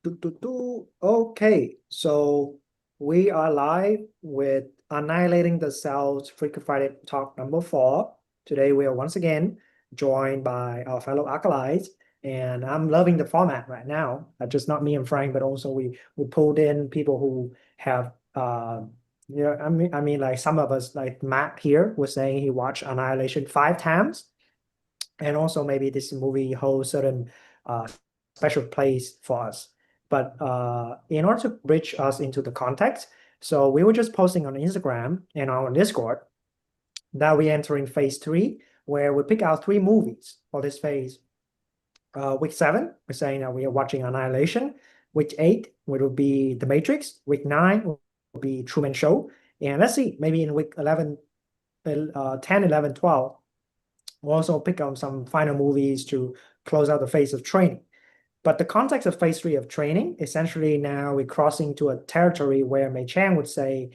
Okay, so we are live with Annihilating the Selves Freaky Friday talk number 4. Today we are once again joined by our fellow acolytes, and I'm loving the format right now. Just not me and Frank, but also we pulled in people who have like some of us, like Matt here was saying he watched Annihilation 5 times, and also maybe this movie holds certain uh, special place for us. But in order to bridge us into the context, so we were just posting on Instagram and on Discord that we entering phase 3, where we pick out 3 movies for this phase. Week 7, we're saying that we are watching Annihilation. Week 8, which will be The Matrix. Week 9 will be Truman Show. And let's see, maybe in week 11, 10, 11, 12, we'll also pick on some final movies to close out the phase of training. But the context of phase 3 of training, essentially now we're crossing to a territory where Mei Chang would say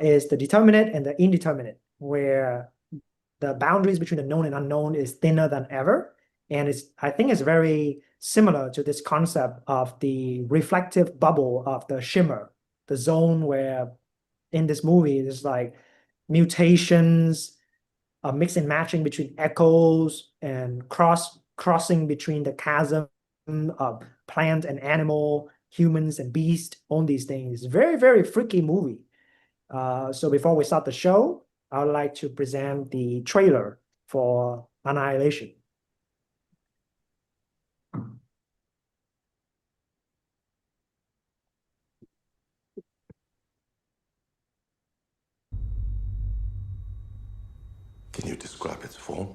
is the determinate and the indeterminate, where the boundaries between the known and unknown is thinner than ever. And I think it's very similar to this concept of the reflective bubble of the shimmer, the zone where in this movie there's like mutations, a mix and matching between echoes and crossing between the chasm of plant and animal, humans and beast, all these things. Very, very freaky movie. So before we start the show, I would like to present the trailer for Annihilation. Can you describe its form?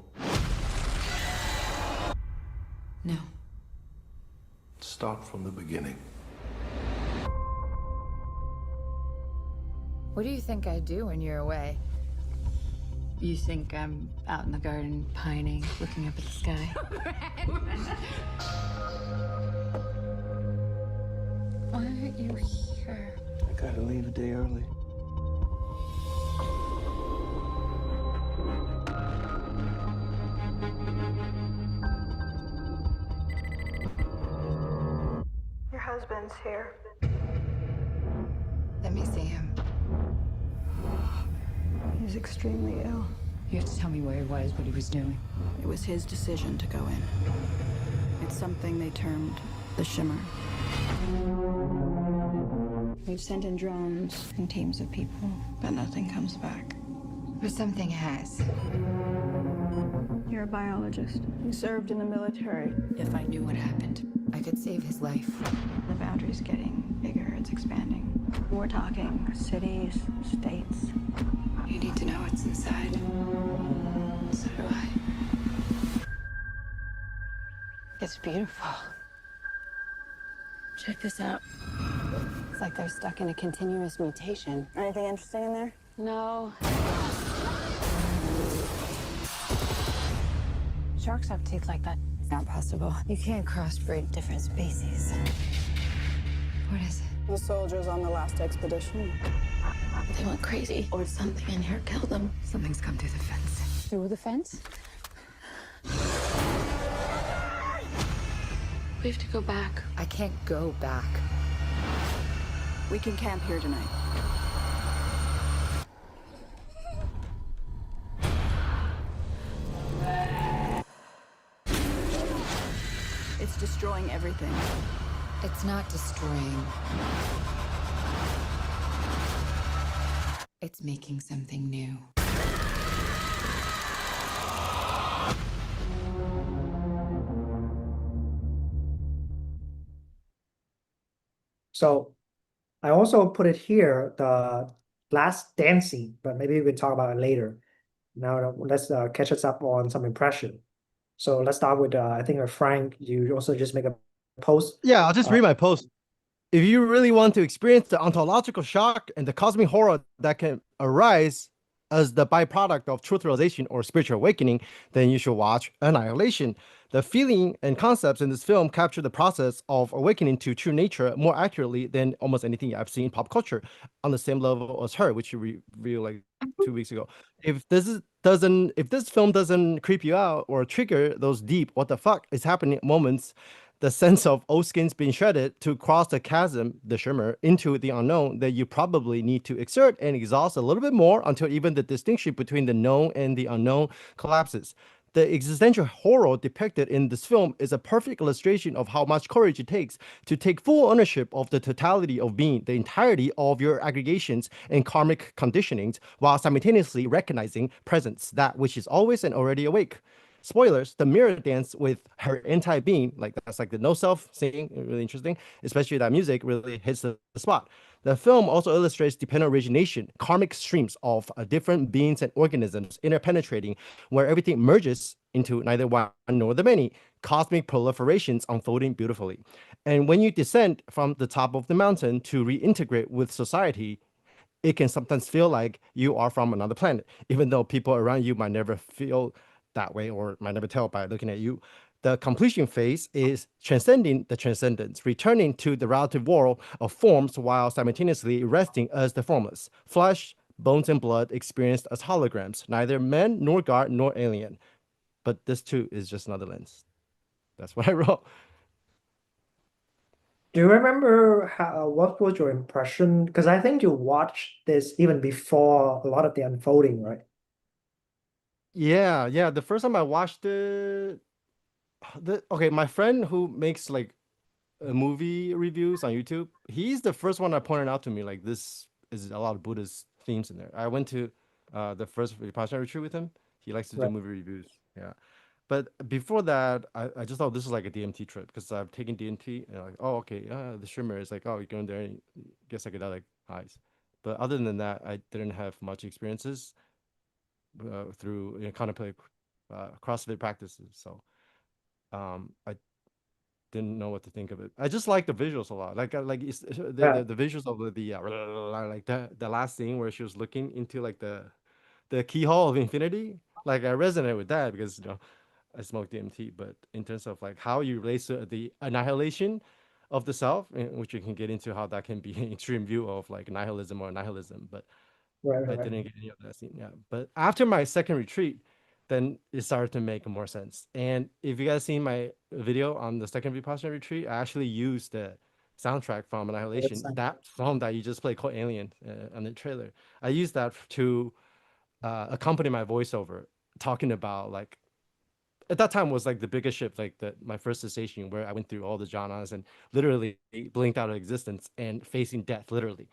No. Start from the beginning. What do you think I do when you're away? You think I'm out in the garden pining, looking up at the sky? Why aren't you here? I gotta leave a day early. Your husband's here. Let me see him. He's extremely ill. You have to tell me where he was, what he was doing. It was his decision to go in. It's something they termed the shimmer. We've sent in drones and teams of people, but nothing comes back. But something has. You're a biologist. You served in the military. If I knew what happened, I could save his life. The boundary's getting bigger, it's expanding. We're talking cities, states. You need to know what's inside. So do I. It's beautiful. Check this out. It's like they're stuck in a continuous mutation. Anything interesting in there? No. Sharks have teeth like that. It's not possible. You can't crossbreed different species. What is it? The soldiers on the last expedition. They went crazy, or something in here killed them. Something's come through the fence. Through the fence? We have to go back. I can't go back. We can camp here tonight. It's destroying everything. It's not destroying. It's making something new. So I also put it here, the last dance scene, but maybe we can talk about it later. Now let's catch us up on some impression. So let's start with, I think, Frank, you also just make a post. Yeah, I'll just read my post. If you really want to experience the ontological shock and the cosmic horror that can arise as the byproduct of truth realization or spiritual awakening, then you should watch Annihilation. The feeling and concepts in this film capture the process of awakening to true nature more accurately than almost anything I've seen in pop culture, on the same level as Her, which you reviewed like 2 weeks ago. If this film doesn't creep you out or trigger those deep "what the fuck is happening" moments the sense of old skins being shredded to cross the chasm, the shimmer, into the unknown that you probably need to exert and exhaust a little bit more until even the distinction between the known and the unknown collapses. The existential horror depicted in this film is a perfect illustration of how much courage it takes to take full ownership of the totality of being, the entirety of your aggregations and karmic conditionings, while simultaneously recognizing presence, that which is always and already awake. Spoilers, the mirror dance with her anti-being, like that's like the no self singing, really interesting, especially that music really hits the spot. The film also illustrates dependent origination, karmic streams of different beings and organisms interpenetrating, where everything merges into neither one nor the many, cosmic proliferations unfolding beautifully. And when you descend from the top of the mountain to reintegrate with society, it can sometimes feel like you are from another planet, even though people around you might never feel that way or might never tell by looking at you. The completion phase is transcending the transcendence, returning to the relative world of forms while simultaneously resting as the formless. Flesh, bones, and blood experienced as holograms, neither man nor God nor alien. But this too is just another lens. That's what I wrote. Do you remember what was your impression? Because I think you watched this even before a lot of the unfolding, right? Yeah, yeah. The first time I watched it, okay, my friend who makes like movie reviews on YouTube, he's the first one that pointed out to me like this is a lot of Buddhist themes in there. I went to the first Vipassana retreat with him. He likes to do Right, movie reviews. Yeah. But before that, I just thought this was like a DMT trip because I've taken DMT and like, oh, okay, the shimmer is like, oh, you go in there and you get psychedelic highs. But other than that, I didn't have much experiences through contemplative CrossFit practices. So I didn't know what to think of it. I just like the visuals a lot. Like yeah, the visuals of like the last scene where she was looking into like the keyhole of infinity. Like I resonate with that because I smoke DMT. But in terms of like how you relate to the annihilation of the self, which we can get into how that can be an extreme view of like nihilism or nihilism. But right, I right. didn't get any of that scene. Yeah. But after my second retreat, then it started to make more sense. And if you guys seen my video on the second Vipassana retreat, I actually used the soundtrack from That's Annihilation, that song that you just played called Alien on the trailer. I used that to accompany my voiceover, talking about like at that time was like the biggest shift, like my first cessation where I went through all the jhanas and literally blinked out of existence and facing death literally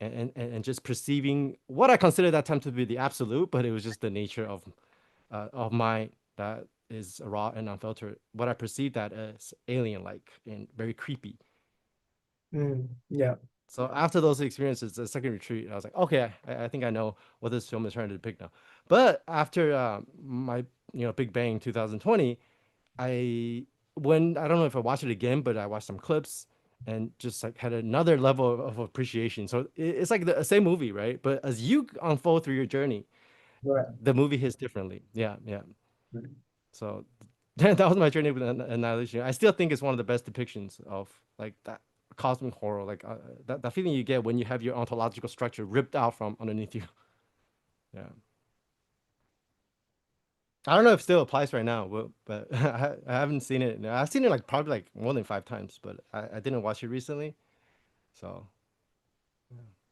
and just perceiving what I consider that time to be the absolute, but it was just the nature of mind that is raw and unfiltered. What I perceived that as alien-like and very creepy. Yeah, So after those experiences, the second retreat, I was like, okay, I think I know what this film is trying to depict now. But after my Big Bang 2020, I when I don't know if I watched it again, but I watched some clips and just like had another level of appreciation. So it's like the same movie, right? But as you unfold through your journey, right. the movie hits differently. Yeah, yeah. Right. So that was my journey with Annihilation. I still think it's one of the best depictions of like that cosmic horror, like that feeling you get when you have your ontological structure ripped out from underneath you. Yeah. I don't know if it still applies right now, but I haven't seen it. I've seen it like probably like more than 5 times, but I didn't watch it recently. So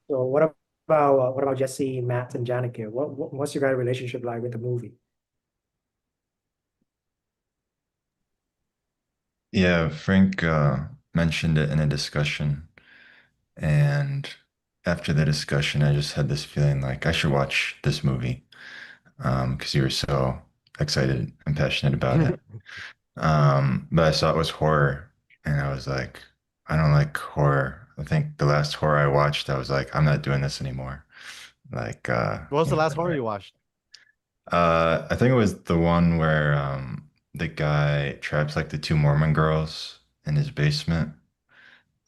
So what about Jesse, Matt, and Janica? What's your guys' relationship like with the movie? Yeah, Frank mentioned it in a discussion, and after the discussion, I just had this feeling like I should watch this movie because you were so excited and passionate about it. But I saw it was horror, and I was like, I don't like horror. I think the last horror I watched, I was like, I'm not doing this anymore. Like, what was the last horror you watched? I think it was the one where the guy traps like the two Mormon girls in his basement.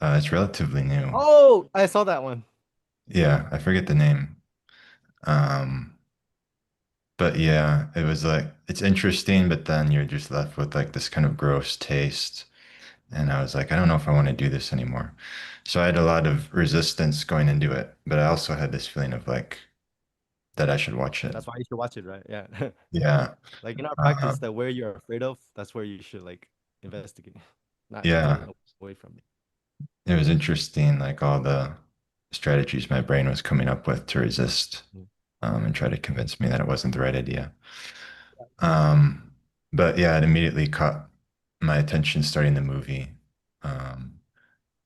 It's relatively new. Oh, I saw that one. Yeah, I forget the name. Um, but yeah, it was like it's interesting, but then you're just left with like this kind of gross taste. And I was like, I don't know if I want to do this anymore. So I had a lot of resistance going into it, but I also had this feeling of like that I should watch it. That's why you should watch it, right? Yeah. Yeah. Like in our Uh, practice, that where you're afraid of, that's where you should like investigate. not Yeah, turning away from it. it was interesting, like all the strategies my brain was coming up with to resist Mm. and try to convince me that it wasn't the right idea. Um, but yeah, it immediately caught my attention starting the movie. Um,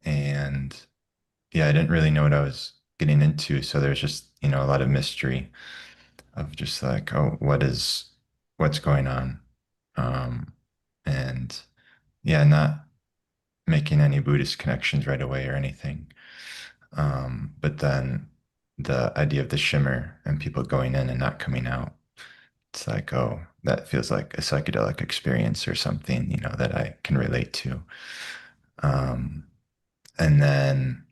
and yeah, I didn't really know what I was getting into. So there's just, a lot of mystery of just like, oh, what's going on? Um, and yeah, not making any Buddhist connections right away or anything. But then the idea of the shimmer and people going in and not coming out, it's like, oh, that feels like a psychedelic experience or something, that I can relate to. Um, and then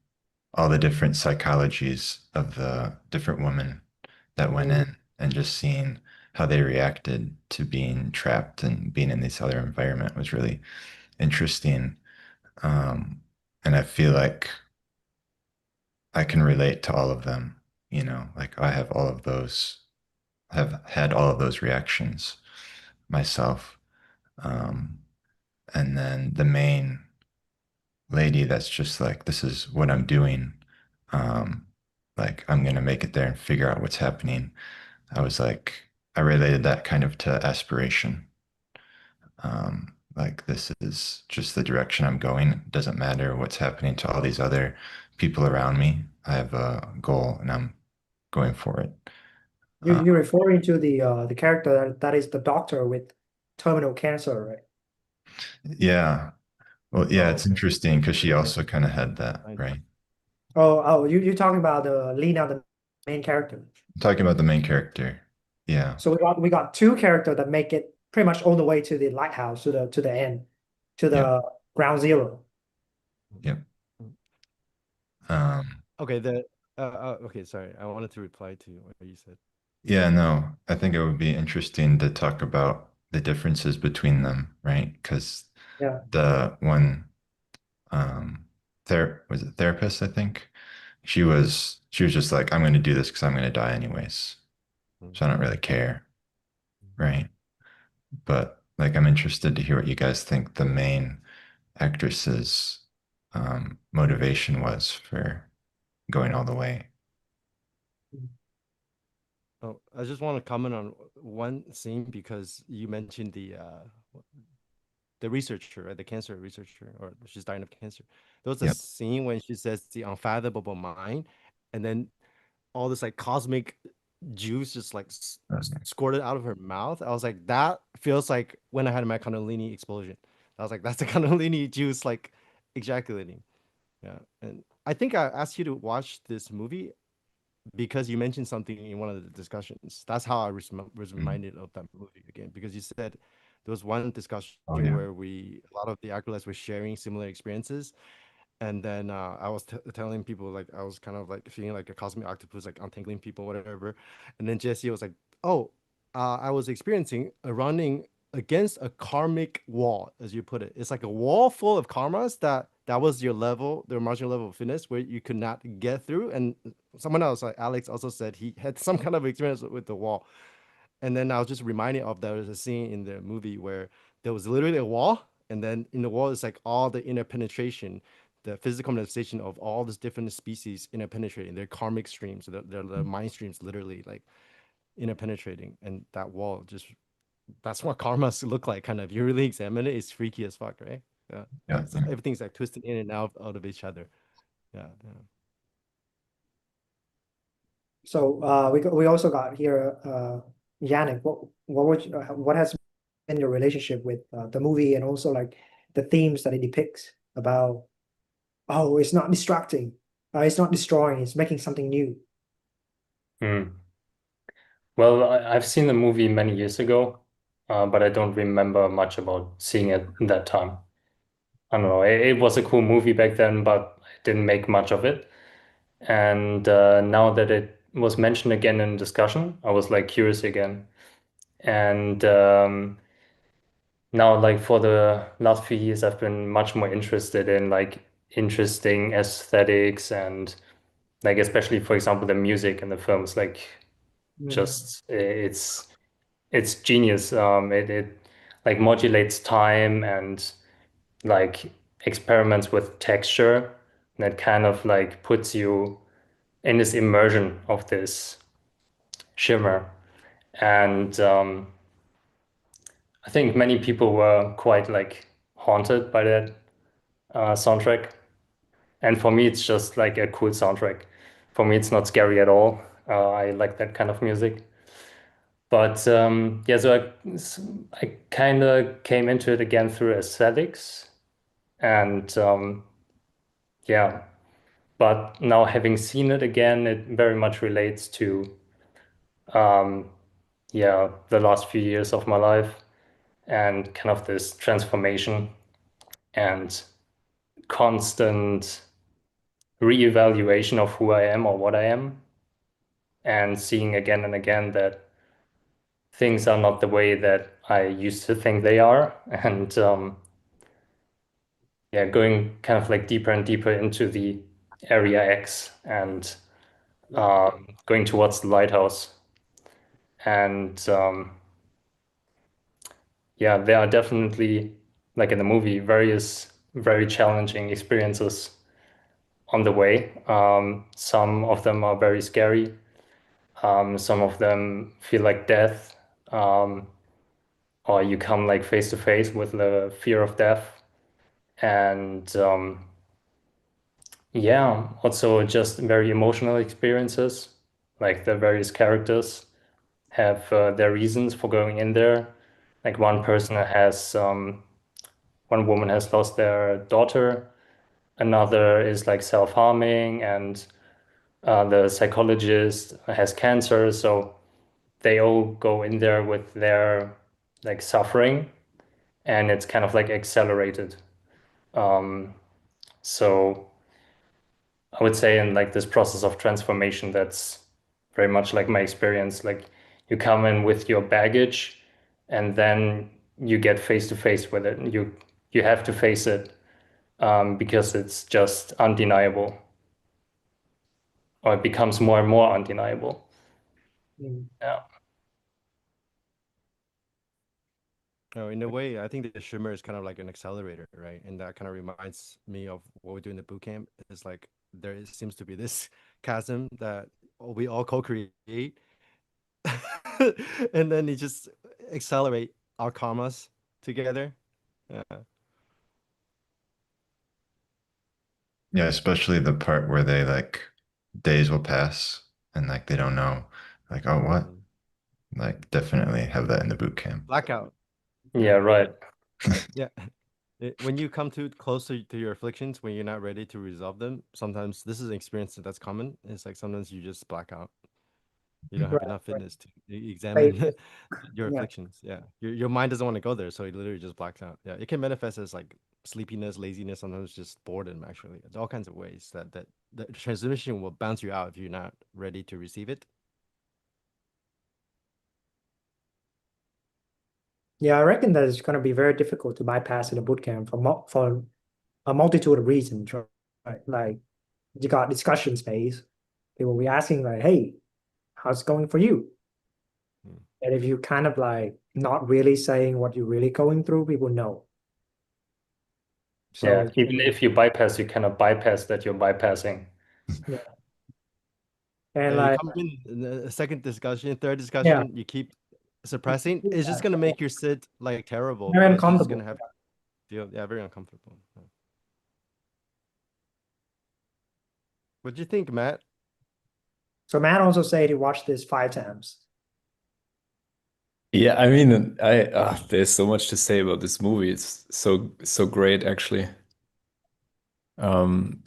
all the different psychologies of the different women that went Mm. in and just seeing how they reacted to being trapped and being in this other environment was really interesting. And I feel like I can relate to all of them, like I have all of those, have had all of those reactions myself. Um, and then the main lady that's just like, this is what I'm doing. Um, like I'm gonna make it there and figure out what's happening. I was like, I related that kind of to aspiration. Like this is just the direction I'm going. It doesn't matter what's happening to all these other people around me. I have a goal and I'm going for it. You're referring to the character that is the doctor with terminal cancer, right? Yeah. Well, yeah, Oh, it's okay. interesting because she also kind of had that, I right? Oh, you're talking about the Lena, the main character. Talking about the main character. Yeah. So we got two characters that make it pretty much all the way to the lighthouse, to the end, to Yep. the ground zero. Yep. Mm. Um, Okay, okay, sorry. I wanted to reply to what you said. yeah, no, I think it would be interesting to talk about the differences between them, right? Because Yeah. the one was it therapist, I think. She was just like, I'm gonna do this because I'm gonna die anyways. Mm. So I don't really care, right? But like I'm interested to hear what you guys think the main actress's motivation was for going all the way. Oh, I just want to comment on one scene because you mentioned the researcher, right? The cancer researcher, or she's dying of cancer. There was a Yep. scene when she says the unfathomable mind, and then all this like cosmic juice just like squirted out of her mouth. I was like, that feels like when I had my cannellini explosion. I was like, that's the cannellini juice like ejaculating. Yeah, and I think I asked you to watch this movie because you mentioned something in one of the discussions. That's how I was Mm. reminded of that movie again because you said there was one discussion Oh yeah. where a lot of the acolytes were sharing similar experiences, and then I was telling people like I was kind of like feeling like a cosmic octopus, like untangling people, whatever. And then Jesse was like, "Oh, I was experiencing a running against a karmic wall, as you put it. It's like a wall full of karmas that was your level, the marginal level of fitness where you could not get through." And someone else, like Alex, also said he had some kind of experience with the wall. And then I was just reminded of there was a scene in the movie where there was literally a wall, and then in the wall is like all the inner penetration, the physical manifestation of all these different species interpenetrating. They're karmic streams, they're the mind streams, literally like interpenetrating, and that wall just that's what karmas look like. Kind of, you really examine it, it's freaky as fuck, right? Yeah, Yeah. so everything's like twisted in and out of each other. Yeah, yeah. So we also got here Yannick. What has been your relationship with the movie and also like the themes that it depicts about? Oh, it's not distracting. It's not destroying. It's making something new. Hmm. Well, I've seen the movie many years ago, but I don't remember much about seeing it in that time. I don't know. It was a cool movie back then, but I didn't make much of it. And now that it was mentioned again in discussion, I was like curious again. And now, like for the last few years, I've been much more interested in like interesting aesthetics and like especially, for example, the music in the films. Like Mm. just it's genius. It like modulates time and like experiments with texture that kind of like puts you in this immersion of this shimmer. And I think many people were quite like haunted by that soundtrack. And for me, it's just like a cool soundtrack. For me, it's not scary at all. I like that kind of music. But yeah, so I kind of came into it again through aesthetics. And yeah, but now having seen it again, it very much relates to um, yeah, the last few years of my life and kind of this transformation and constant reevaluation of who I am or what I am, and seeing again and again that things are not the way that I used to think they are. And yeah, going kind of like deeper and deeper into the area X and going towards the lighthouse. And yeah, there are definitely, like in the movie, various very challenging experiences on the way. Some of them are very scary. Some of them feel like death, or you come like face to face with the fear of death. And yeah, also just very emotional experiences. Like the various characters have their reasons for going in there. Like one woman has lost their daughter, another is like self-harming, and the psychologist has cancer. So they all go in there with their like suffering, and it's kind of like accelerated. So I would say in like this process of transformation, that's very much like my experience. Like you come in with your baggage, and then you get face to face with it. And you have to face it because it's just undeniable, or it becomes more and more undeniable. Mm. Yeah. Oh, in a way, I think the shimmer is kind of like an accelerator, right? And that kind of reminds me of what we do in the boot camp. It's like seems to be this chasm that we all co-create, and then you just accelerate our karmas together. Yeah. Yeah, especially the part where they like days will pass and like they don't know, like, oh, what? Mm. Like, definitely have that in the boot camp. Blackout. Yeah, right. Yeah. When you come too close to your afflictions, when you're not ready to resolve them, sometimes this is an experience that's common. It's like sometimes you just black out. You don't have Right, enough right. fitness to Right. examine your Yeah. afflictions. Yeah. Your mind doesn't want to go there, so it literally just blacks out. Yeah. It can manifest as like sleepiness, laziness, sometimes just boredom, actually. There's all kinds of ways that the transmission will bounce you out if you're not ready to receive it. Yeah, I reckon that it's going to be very difficult to bypass in a boot camp for a multitude of reasons, right? Like you got discussion space. People will be asking like, "Hey, how's it going for you?" Mm. And if you kind of like not really saying what you're really going through, people know. Yeah. So Even if you bypass, you cannot bypass that you're bypassing. yeah, and Yeah, you like come in a second discussion, third yeah, discussion, you keep suppressing. It's just gonna make your sit like terrible very because you're just gonna uncomfortable. have to feel, yeah, very uncomfortable. Yeah. What do you think, Matt? So Matt also said he watched this 5 times. Yeah, I mean, there's so much to say about this movie. It's so great, actually.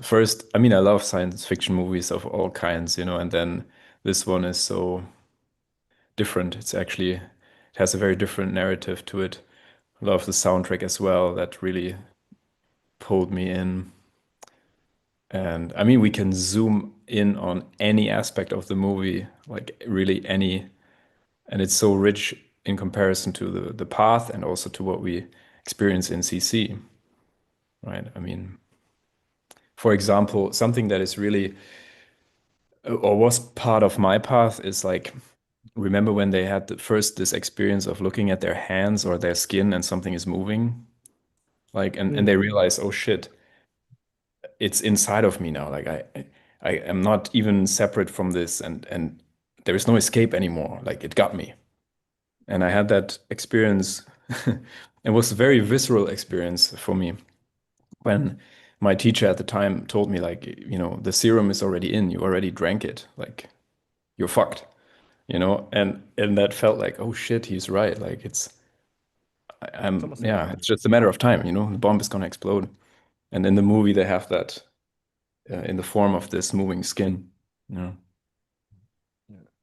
First, I mean, I love science fiction movies of all kinds, and then this one is so different. It has a very different narrative to it. I love the soundtrack as well. That really pulled me in. And I mean, we can zoom in on any aspect of the movie, like really any, and it's so rich in comparison to the path and also to what we experience in CC, right? I mean, for example, something that is really or was part of my path is like, remember when they had this experience of looking at their hands or their skin and something is moving? Like, and they realize, oh shit, it's inside of me now. Like I am not even separate from this, and there is no escape anymore. Like it got me. And I had that experience. It was a very visceral experience for me when my teacher at the time told me, like, the serum is already in, you already drank it, like you're fucked, and that felt like, oh shit, he's right. Like It's almost like yeah, it's just a matter of time, the bomb is gonna explode. And in the movie, they have that in the form of this moving skin, yeah,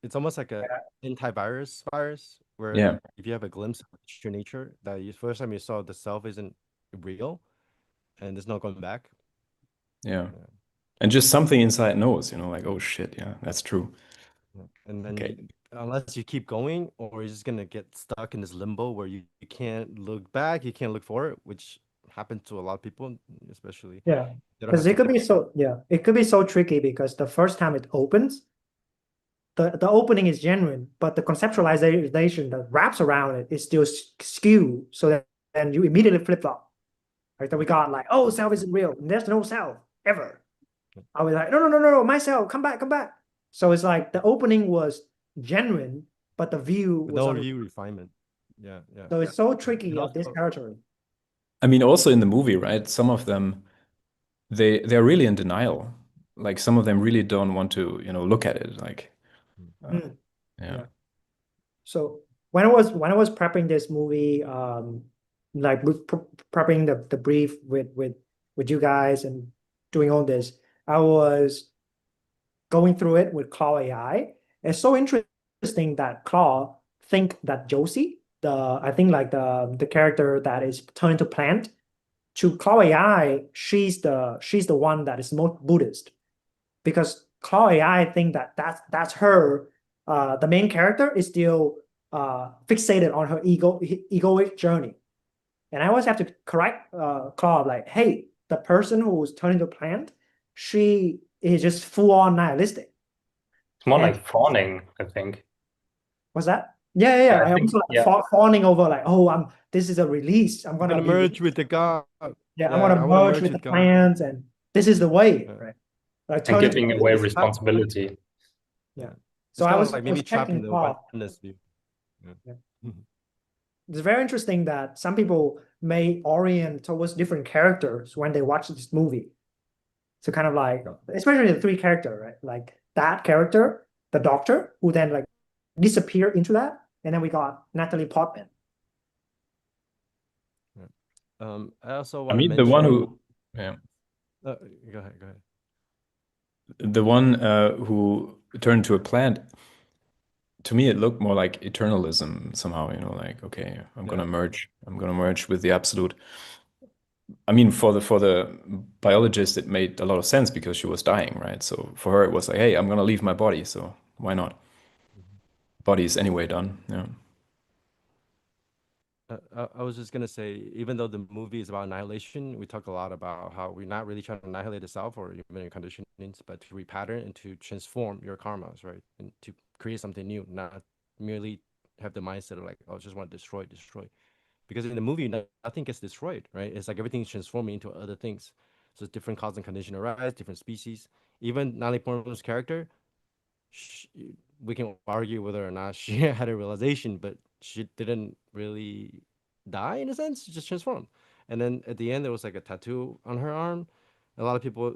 it's almost like a antivirus virus where yeah, if you have a glimpse of true nature that you first time you saw the self isn't real and there's no going back. yeah. Yeah. And just something inside knows, like, oh shit, yeah, that's true. Yeah. And then Okay. unless you keep going, or you're just gonna get stuck in this limbo where you can't look back, you can't look forward, which happens to a lot of people, especially Yeah. they don't Because have it could something. be so, yeah, it could be so tricky because the first time it opens, the opening is genuine, but the conceptualization that wraps around it is still skewed. So that then you immediately flip flop. Right? Then we got like, oh, self isn't real. There's no self ever. I was like, no, no, no, no, no, myself, come back, come back. So it's like the opening was genuine, but the view But was no on. view refinement. Yeah, yeah. So it's so And tricky at this also, territory. I mean, also in the movie, right? Some of them, they're really in denial. Like some of them really don't want to, look at it. Like, uh, Mm, yeah, yeah. So when I was prepping this movie, like prepping the brief with you guys and doing all this, I was going through it with Claw AI. It's so interesting that Claw think that Josie, I think like the character that is turned to plant, to Claw AI, she's the one that is most Buddhist because Claw AI think that that's her. The main character is still fixated on her egoic journey, and I always have to correct Claw like, hey, the person who's turning to plant, she is just full on nihilistic. It's more And like fawning, I think. what's that? Yeah, yeah, Yeah, yeah. I I think, also like yeah. fawning over like, oh, this is a release. I'm I'm gonna gonna be, merge with the God. yeah, I'm Yeah, gonna I want to merge merge with the with God. plants, and this is the way, Yeah. right? Like And turning to giving away It's not. responsibility. yeah. Yeah. So It's I kind of was I like was maybe trapped in checking the Claw. oneness view. Yeah. Yeah. It's very interesting that some people may orient towards different characters when they watch this movie. So kind of like, especially the three character, right? Like that character, the doctor, who then like disappear into that, and then we got Natalie Portman. Yeah. I also I want to mean, the one mention. who, yeah, Go ahead, go ahead. the one who turned to a plant. To me, it looked more like eternalism somehow. Like, okay, Yeah. I'm gonna merge with the absolute. I mean, for the biologist, it made a lot of sense because she was dying, right? So for her, it was like, hey, I'm gonna leave my body, so why not? Body is anyway done. Yeah. I was just gonna say, even though the movie is about annihilation, we talk a lot about how we're not really trying to annihilate the self or even your conditionings, but to repattern and to transform your karmas, right? And to create something new, not merely have the mindset of like, oh, I just want to destroy, destroy. Because in the movie, nothing gets destroyed, right? It's like everything's transforming into other things. So different cause and condition arise, different species. Even Natalie Portman's character, she, we can argue whether or not she had a realization, but she didn't really die in a sense. She just transformed. And then at the end, there was like a tattoo on her arm. A lot of people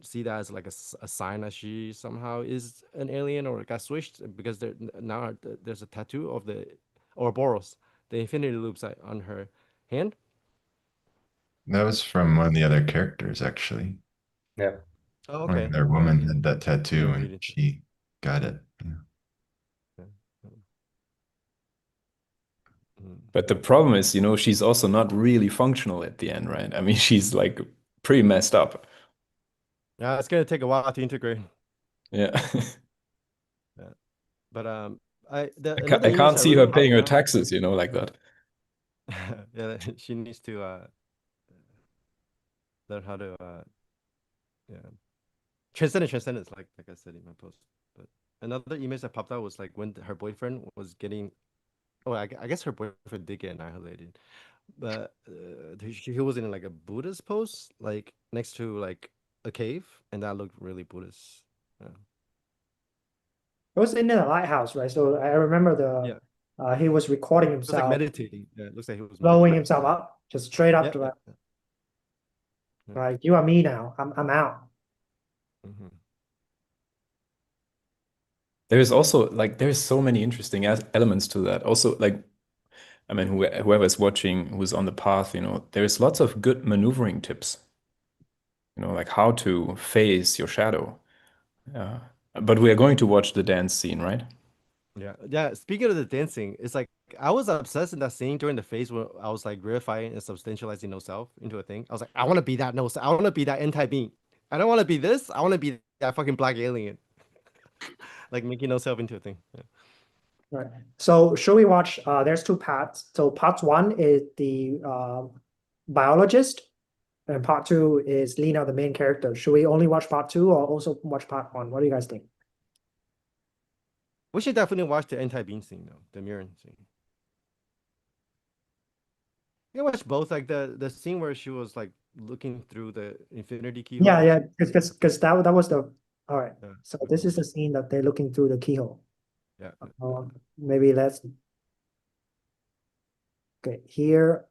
see that as like a sign that she somehow is an alien or got switched because now there's a tattoo of the Ouroboros, the infinity loops on her hand. That was from one of the other characters, actually. Yeah. Oh, One of okay. their Yeah, I women had that tattoo didn't and read into it. she got it. Yeah. Yeah. Mm. But the problem is, she's also not really functional at the end, right? I mean, she's like pretty messed up. Yeah, it's gonna take a while to integrate. Yeah. Yeah. But I the I can't, another I image can't that see really her paying popped her out. taxes, like that. Yeah, she needs to learn how to yeah, transcendence, like I said in my post. But another image that popped out was like when her boyfriend was getting. Oh, I guess her boyfriend did get annihilated, but he was in like a Buddhist pose, like next to like a cave, and that looked really Buddhist. Yeah. It was in the lighthouse, right? So I remember Yeah. he was recording It was like himself, meditating. Yeah, it looks like he was blowing meditating. himself up, just straight up Yeah, to yeah, like, yeah. like you are me now. I'm out. Mhm. There's also like there's so many interesting elements to that. Also, like I mean, whoever is watching, who's on the path, there's lots of good maneuvering tips. Like how to face your shadow. Yeah. But we are going to watch the dance scene, right? Yeah, yeah. Speaking of the dancing, it's like I was obsessed in that scene during the phase where I was like verifying and substantializing no self into a thing. I was like, I want to be that no self. I want to be that anti-being. I don't want to be this. I want to be that fucking black alien. Like making no self into a thing. Yeah. Right. So should we watch? There's two parts. So part one is the biologist, and part two is Lena, the main character. Should we only watch part two or also watch part one? What do you guys think? We should definitely watch the anti-being scene though, the mirroring scene. You can watch both, like the scene where she was like looking through the infinity Yeah, keyhole. yeah, because that was the all right. Yeah, So we can this is watch the it. scene that they're looking through the keyhole. Yeah. Maybe let's okay here.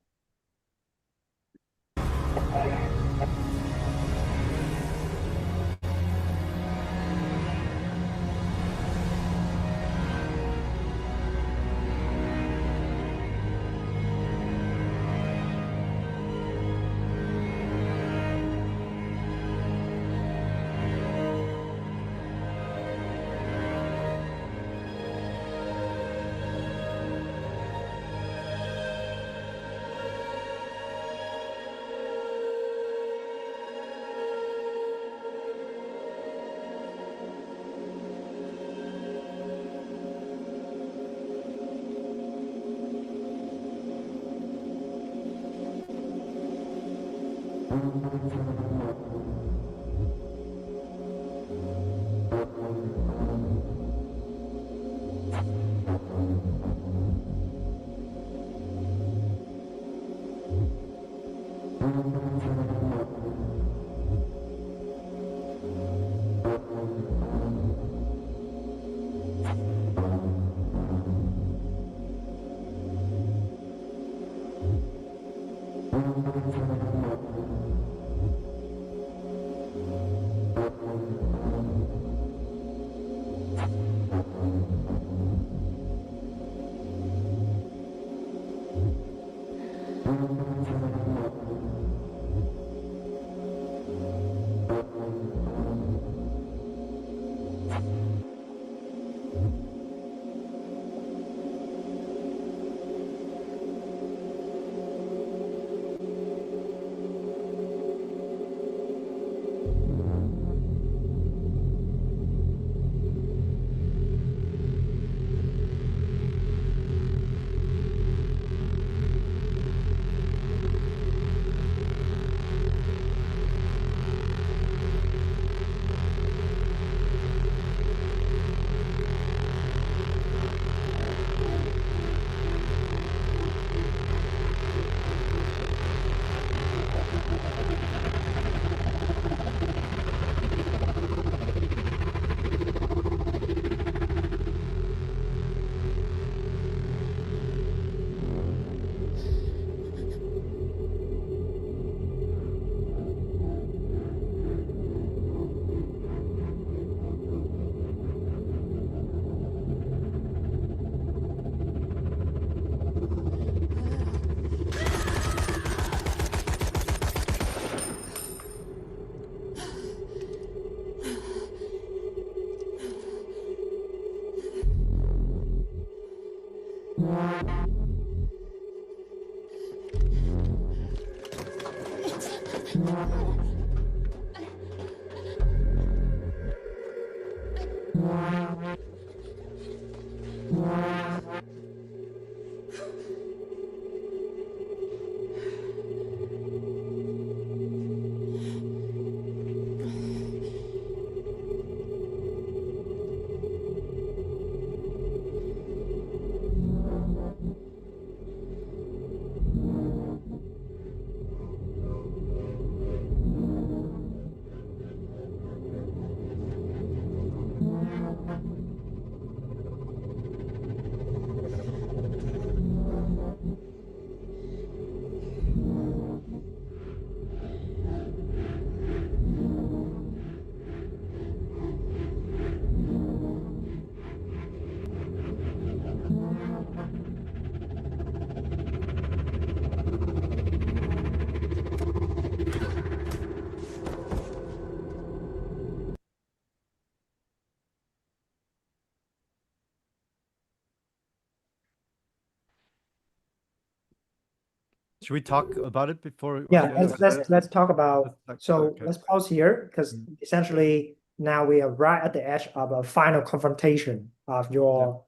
Should we talk about it before? Yeah, you guys let's talk about. So okay. let's pause here because essentially now we are right at the edge of a final confrontation of your.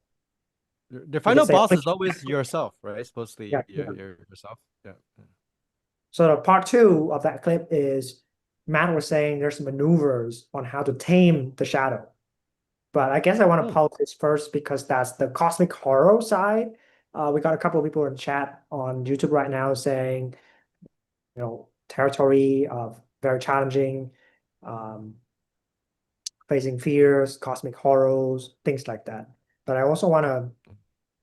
The You could final say, boss is always yourself, right? Supposedly yeah. yourself. Yeah. So the part two of that clip is Matt was saying there's maneuvers on how to tame the shadow. But I guess I want to pause this first because that's the cosmic horror side. We got a couple of people in chat on YouTube right now saying, territory of very challenging, um, facing fears, cosmic horrors, things like that. But I also want to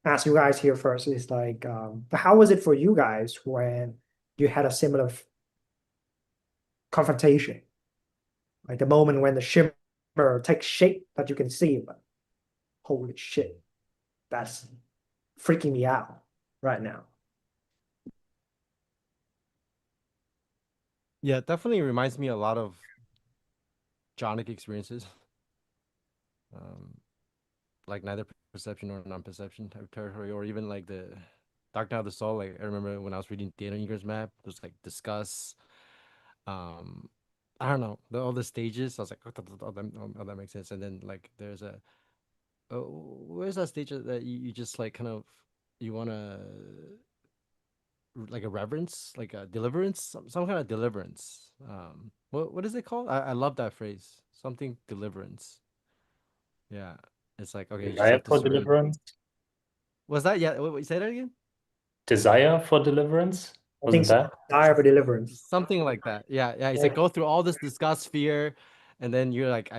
ask you guys here first is like, how was it for you guys when you had a similar confrontation? Like the moment when the shimmer takes shape that you can see, but holy shit, that's freaking me out right now. Yeah, it definitely reminds me a lot of Jonic experiences. Like neither perception or non-perception type of territory, or even like the Dark Knight of the Soul. Like I remember when I was reading Data Eager's map, there's like discuss. Um, I don't know all the stages. I was like, oh, that makes sense. And then like there's a where's that stage that you just like kind of you want to like a reverence, like a deliverance, some kind of deliverance. What is it called? I love that phrase. Something deliverance. Yeah, it's like okay, you just Desire have to for surrender. deliverance? Was that yeah? Wait, say that again. Desire for deliverance? I Was think it so. that? Desire for deliverance. Something like that. Yeah, yeah. It's like go through all this disgust, fear, and then you're like,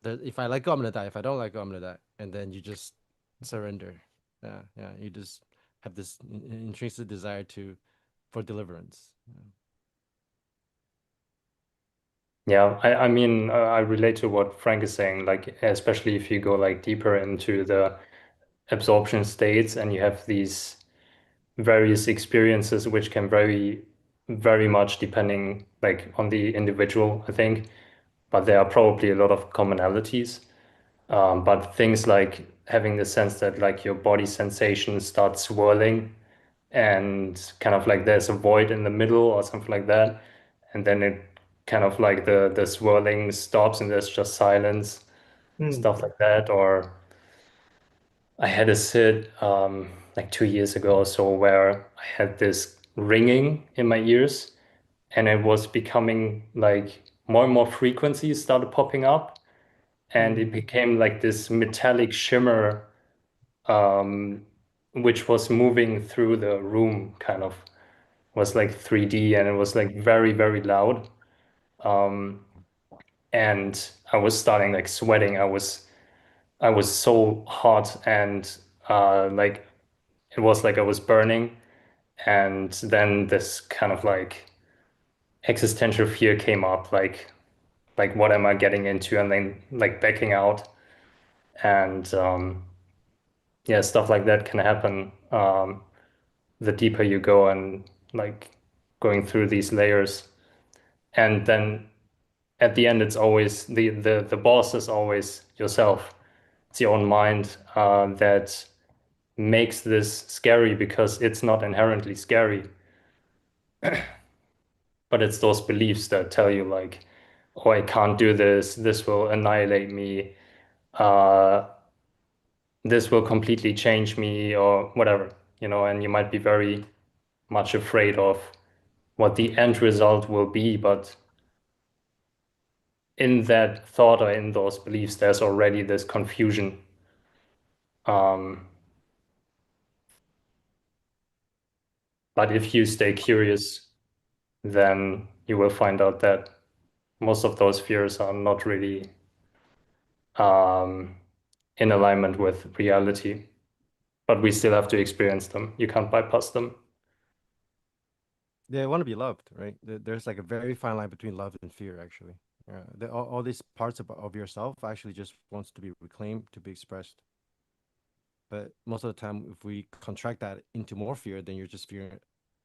if I let go, I'm gonna die. If I don't let go, I'm gonna die. And then you just surrender. Yeah, yeah. You just have this intrinsic desire for deliverance. Yeah, I mean, I relate to what Frank is saying, like, especially if you go like deeper into the absorption states and you have these various experiences which can vary very much depending like on the individual, I think, but there are probably a lot of commonalities. But things like having the sense that like your body sensations start swirling and kind of like there's a void in the middle or something like that, and then it kind of like the swirling stops and there's just silence, stuff like that. Or I had a sit like 2 years ago or so where I had this ringing in my ears and it was becoming like more and more frequencies started popping up and it became like this metallic shimmer, which was moving through the room, kind of was like 3D and it was like very, very loud. And I was starting like sweating. I was so hot and like it was like I was burning. And then this kind of like existential fear came up, like what am I getting into? And then like backing out. And yeah, stuff like that can happen the deeper you go and like going through these layers. And then at the end, it's always the boss is always yourself. It's your own mind that makes this scary because it's not inherently scary, but it's those beliefs that tell you like, oh, I can't do this. This will annihilate me. Uh, this will completely change me or whatever, and you might be very much afraid of what the end result will be, but in that thought or in those beliefs, there's already this confusion. Um, but if you stay curious, then you will find out that most of those fears are not really um, in alignment with reality. But we still have to experience them. You can't bypass them. They want to be loved, right? There's like a very fine line between love and fear, actually. Yeah, all these parts of yourself actually just wants to be reclaimed, to be expressed. But most of the time, if we contract that into more fear, then you're just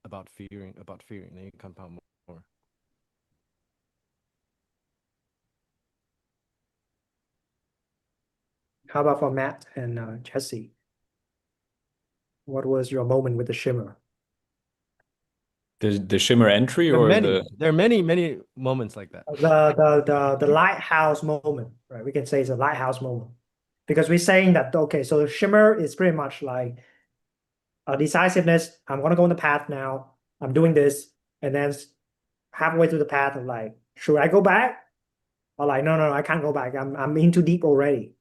about fearing, then you compound more. How about for Matt and Jesse? What was your moment with the shimmer? The Shimmer entry or the There are many moments like that. The lighthouse moment, right? We can say it's a lighthouse moment because we're saying that okay, so Shimmer is pretty much like a decisiveness. I'm gonna go on the path now. I'm doing this, and then halfway through the path, I'm like, should I go back? Or like, no, I can't go back. I'm in too deep already.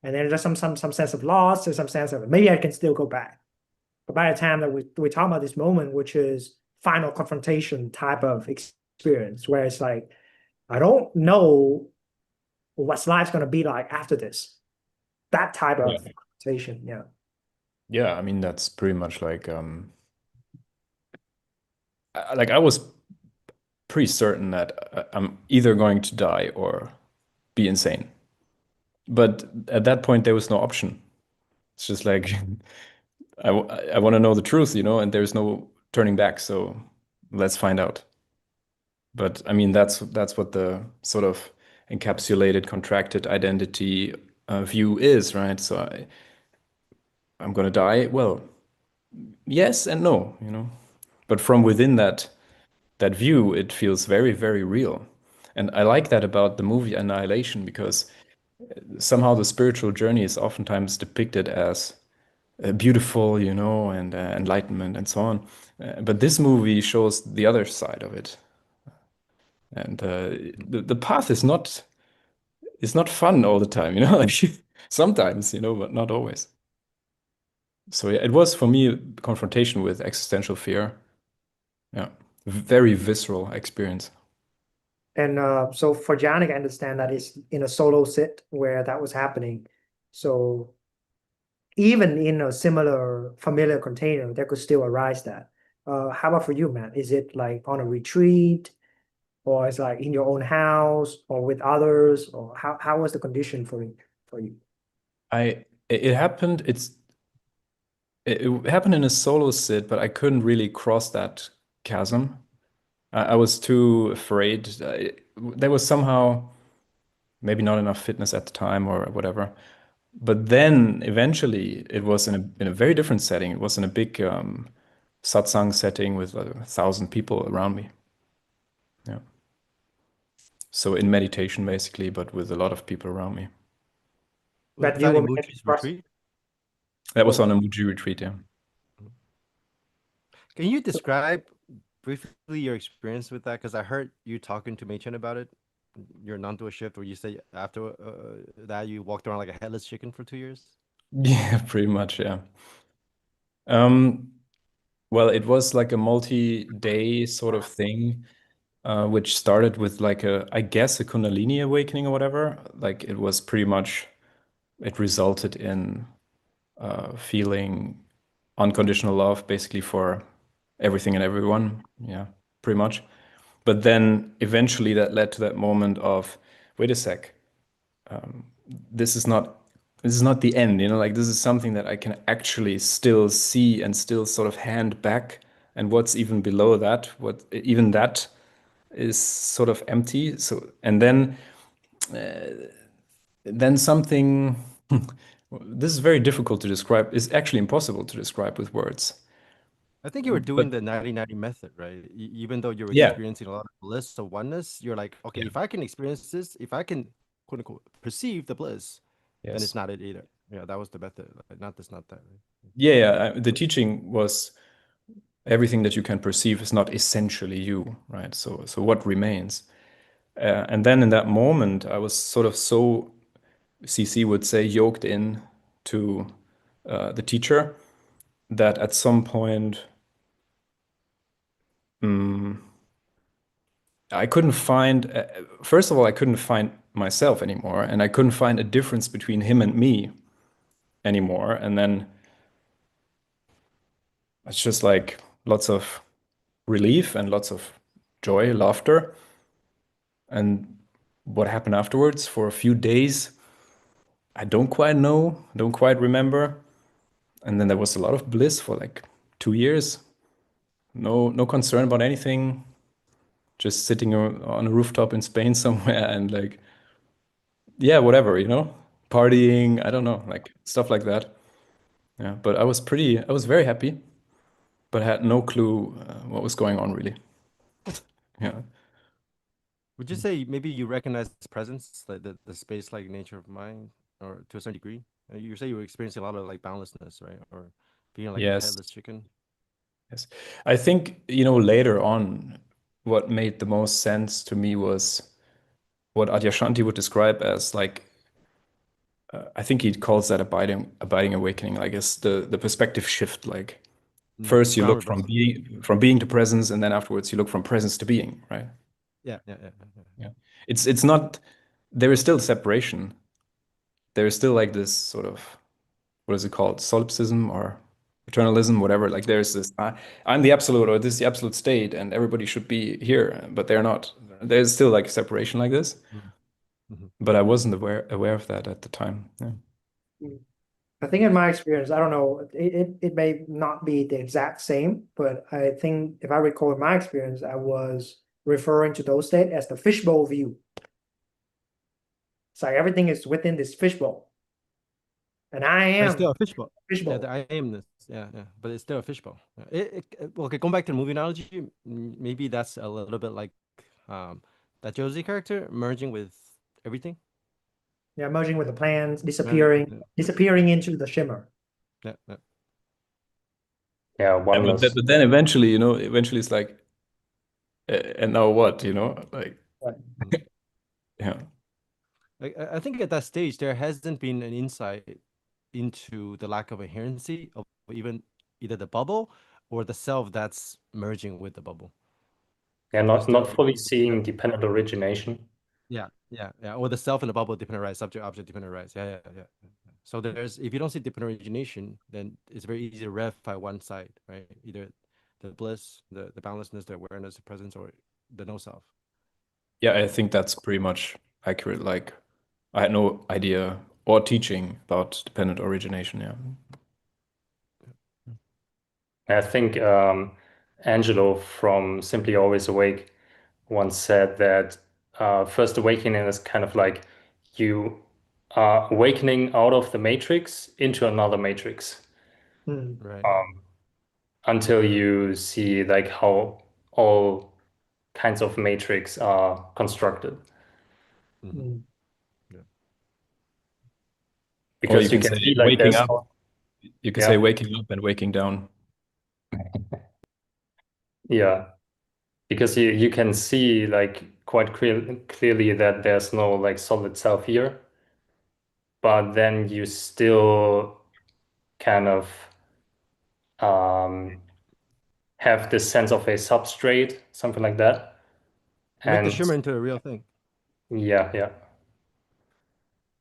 And then there's some sense of loss or some sense of maybe I can still go back. But by the time that we talk about this moment, which is final confrontation type of experience, where it's like, I don't know what's life's gonna be like after this. That type yeah. of confrontation, yeah. Yeah, I mean that's pretty much like like I was pretty certain that I'm either going to die or be insane. But at that point there was no option. It's just like I want to know the truth, you know, and there's no turning back, so let's find out. But I mean that's what the sort of encapsulated contracted identity view is, right? So I'm gonna die. Well, yes and no, you know. But from within that view, it feels very, very real. And I like that about the movie Annihilation because somehow the spiritual journey is oftentimes depicted as beautiful, you know, and enlightenment and so on. But this movie shows the other side of it. And the path is not fun all the time, you know, like sometimes, you know, but not always. So yeah, it was for me a confrontation with existential fear. Yeah, very visceral experience. And so for Janik, I understand that it's in a solo sit where that was happening. So even in a similar familiar container, there could still arise that. How about for you, man? Is it like on a retreat, or it's like in your own house, or with others, or how was the condition for you? It happened. It happened in a solo sit, but I couldn't really cross that chasm. I was too afraid. There was somehow maybe not enough fitness at the time or whatever. But then eventually it was in a very different setting. It was in a big satsang setting with 1,000 people around me. Yeah. So in meditation basically, but with a lot of people around me. Was That you that were in managed Muji's to cross. retreat? That was Oh, on a Muji retreat, yeah. Can you describe briefly your experience with that? Because I heard you talking to Machen about it. Your non-dual shift, where you say after that you walked around like a headless chicken for 2 years. Yeah, pretty much, yeah. Um, well, it was like a multi-day sort of thing, which started with like I guess, a Kundalini awakening or whatever. Like it was pretty much, it resulted in feeling unconditional love basically for everything and everyone. Yeah, pretty much. But then eventually that led to that moment of, wait a sec, this is not this is not the end, you know, like this is something that I can actually still see and still sort of hand back. And what's even below that, what even that is sort of empty. So and then something this is very difficult to describe. It's actually impossible to describe with words. I think you were But doing the 90-90 method, right? Even though you're yeah, experiencing a lot of bliss or oneness, you're like, okay, yeah, if I can experience this, if I can quote unquote perceive the bliss, then it's yes. not it either. Yeah, that was the method. Like, not this, not that. Right? Yeah, yeah. The teaching was everything that you can perceive is not essentially you, right? So what remains? And then in that moment, I was sort of so, CC would say, yoked in to the teacher that at some point, I couldn't find, first of all, I couldn't find myself anymore, and I couldn't find a difference between him and me anymore. And then it's just like lots of relief and lots of joy, laughter. And what happened afterwards for a few days, I don't quite know, don't quite remember. And then there was a lot of bliss for like 2 years. No concern about anything. Just sitting on a rooftop in Spain somewhere and like, yeah, whatever, you know, partying. I don't know, like stuff like that. Yeah, but I was very happy. but I had no clue what was going on really. Yeah. Would you say maybe you recognize this presence, like the space-like nature of mind, or to a certain degree? You say you were experiencing a lot of like boundlessness, right? Or being like a Yes. headless chicken. Yes. I think, later on, what made the most sense to me was what Adyashanti would describe as like, I think he calls that abiding awakening. Like it's the perspective shift. Like first you Ground look from reversal. being to presence, and then afterwards you look from presence to being, right? Yeah. Yeah. It's not, there is still separation. There is still like this sort of, what is it called? Solipsism or eternalism, whatever. Like there's this, I'm the absolute, or this is the absolute state, and everybody should be here, but they're not. There's still like separation like this, Mhm. but I wasn't aware of that at the time. Yeah. I think in my experience, I don't know, it may not be the exact same, but I think if I recall in my experience, I was referring to those states as the fishbowl view. It's like everything is within this fishbowl. And I But it's still am a fishbowl. Yeah, fishbowl. I am this. Yeah. But it's still a fishbowl. Yeah. Well, okay, going back to the movie analogy, maybe that's a little bit like um that Josie character merging with everything. Yeah, merging with the plans, Yeah, disappearing into the shimmer. yeah. Yeah, Yeah, oneness. but then eventually, eventually it's like, and now what, like, Right. yeah. I think at that stage there hasn't been an insight into the lack of inherency of even either the bubble or the self that's merging with the bubble. Yeah, There's not still fully seeing dependent origination. yeah. Or the self and the bubble dependent right, subject object dependent rights. Yeah. So there's if you don't see dependent origination, then it's very easy to verify one side, right? Either the bliss, the boundlessness, the awareness, the presence, or the no self. Yeah, I think that's pretty much accurate. Like, I had no idea or teaching about dependent origination. Yeah. I think Angelo from Simply Always Awake once said that first awakening is kind of like you are awakening out of the matrix into another matrix Hmm. Right. until you see like how all kinds of matrix are constructed. Mhm. Hmm. Yeah. Or you Because you can can say see like waking there's up. You can say yeah, waking up and waking down. yeah. Because you can see like quite clearly that there's no like solid self here, but then you still kind of um, have this sense of a substrate, something like that. You make the And shimmer into a real thing. yeah.